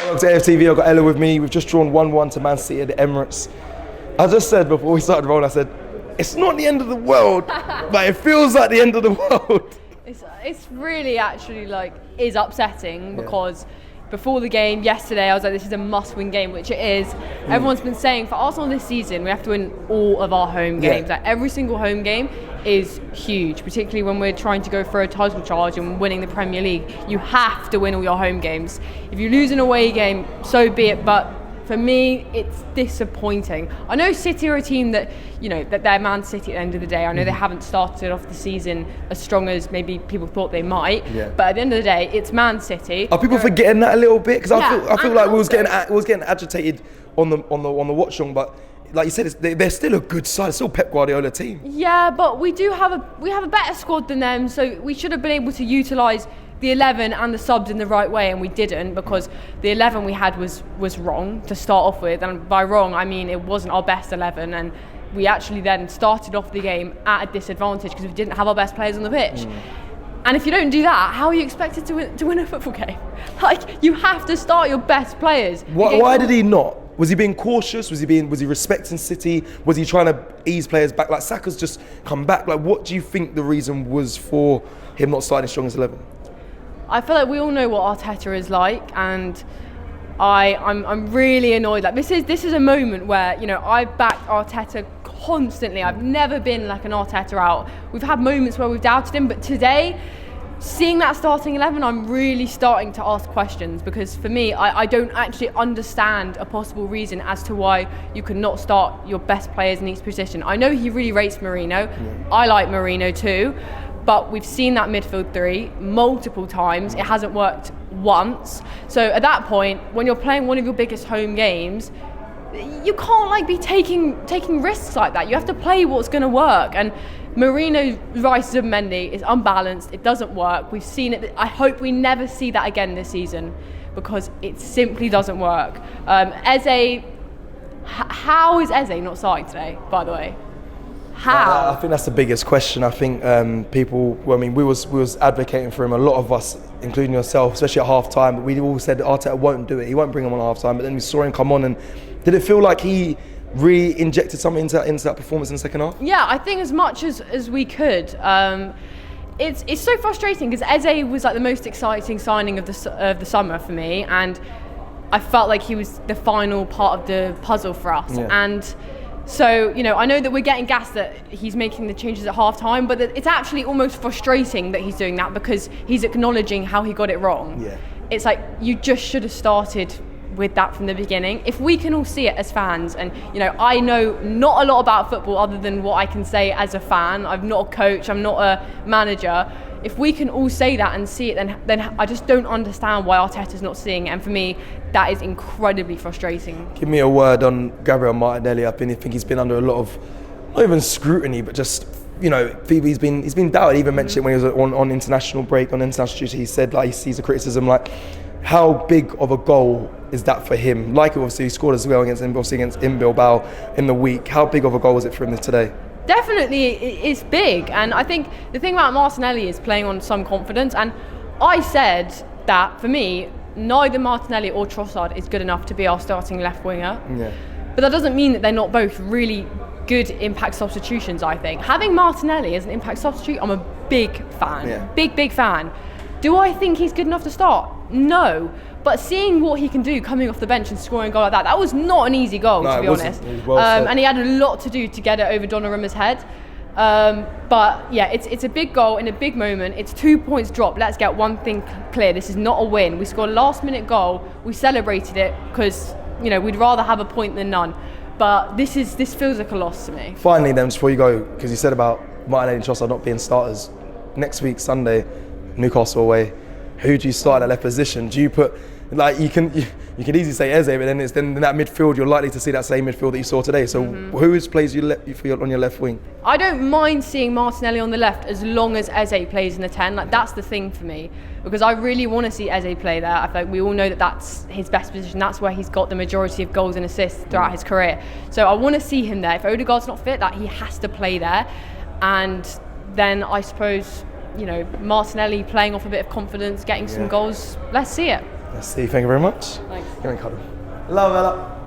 Welcome to AFTV. I've got Ella with me. We've just drawn 1-1 to Man City at the Emirates. I just said before we started rolling, I said, it's not the end of the world, but it feels like the end of the world. It's really actually is upsetting because before the game yesterday I was like, this is a must-win game, which it is. Everyone's been saying for Arsenal this season we have to win all of our home games. Like every single home game is huge, particularly when we're trying to go for a title charge and winning the Premier League. You have to win all your home games. If you lose an away game, so be it, but for me, it's disappointing. I know City are a team that, that they're Man City at the end of the day. I know they haven't started off the season as strong as maybe people thought they might. Yeah. But at the end of the day, it's Man City. Are people forgetting that a little bit? Because I feel like we was getting agitated on the watch along, but like you said, they're still a good side. It's still Pep Guardiola team. Yeah, but we have a better squad than them, so we should have been able to utilise the 11 and the subs in the right way, and we didn't, because the 11 we had was wrong to start off with, and by wrong I mean it wasn't our best 11, and we actually then started off the game at a disadvantage because we didn't have our best players on the pitch. And if you don't do that, how are you expected to win a football game? You have to start your best players. Why did he not? Was he being cautious? Was he respecting City? Was he trying to ease players back? Like Saka's just come back. Like, what do you think the reason was for him not starting strong as 11? I feel like we all know what Arteta is like, and I'm really annoyed. Like this is a moment where I backed Arteta constantly. I've never been like an Arteta out. We've had moments where we've doubted him, but today, seeing that starting 11, I'm really starting to ask questions, because for me, I don't actually understand a possible reason as to why you could not start your best players in each position. I know he really rates Marino. I like Marino too. But we've seen that midfield three multiple times. It hasn't worked once. So at that point, when you're playing one of your biggest home games, you can't be taking risks like that. You have to play what's going to work. And Marino, Rice, Zubimendi is unbalanced. It doesn't work. We've seen it. I hope we never see that again this season, because it simply doesn't work. Eze, how is Eze not starting today, by the way? How? I think that's the biggest question. I think we was advocating for him, a lot of us, including yourself, especially at half time. But we all said Arteta won't do it. He won't bring him on at half time. But then we saw him come on, and did it feel like he re-injected something into that performance in the second half? Yeah, I think as much as we could. It's so frustrating because Eze was like the most exciting signing of the summer for me, and I felt like he was the final part of the puzzle for us. And so, I know that we're getting gassed that he's making the changes at half-time, but it's actually almost frustrating that he's doing that, because he's acknowledging how he got it wrong. It's like, you just should have started with that from the beginning. If we can all see it as fans, and I know not a lot about football other than what I can say as a fan. I'm not a coach, I'm not a manager. If we can all say that and see it, then I just don't understand why Arteta's not seeing it. And for me, that is incredibly frustrating. Give me a word on Gabriel Martinelli. I think he's been under a lot of, not even scrutiny, but just, he's been doubted. Even mentioned when he was on international break, on international duty, he said he sees the criticism. How big of a goal is that for him? Obviously he scored as well against Bilbao in the week. How big of a goal was it for him today? Definitely, it's big, and I think the thing about Martinelli is playing on some confidence. And I said that for me, neither Martinelli or Trossard is good enough to be our starting left winger. But that doesn't mean that they're not both really good impact substitutions. I think having Martinelli as an impact substitute, I'm a big fan, big fan. Do I think he's good enough to start? No. But seeing what he can do coming off the bench and scoring a goal like that was not an easy goal, to be honest. And he had a lot to do to get it over Donnarumma's head. But yeah, it's a big goal in a big moment. It's 2 points dropped. Let's get one thing clear. This is not a win. We scored a last-minute goal. We celebrated it because, we'd rather have a point than none. But this feels like a loss to me. Finally then, just before you go, because you said about Martinelli and Trossard not being starters, next week, Sunday, Newcastle away, who do you start at left position? Do you put, you can easily say Eze, but then in that midfield, you're likely to see that same midfield that you saw today. So who plays on your left wing? I don't mind seeing Martinelli on the left as long as Eze plays in the 10. That's the thing for me, because I really want to see Eze play there. I feel like we all know that that's his best position. That's where he's got the majority of goals and assists throughout his career. So I want to see him there. If Odegaard's not fit, he has to play there. And then I suppose, Martinelli playing off a bit of confidence, getting some goals. Let's see it. Let's see. Thank you very much. Thanks. Give me a cuddle. Love Ella.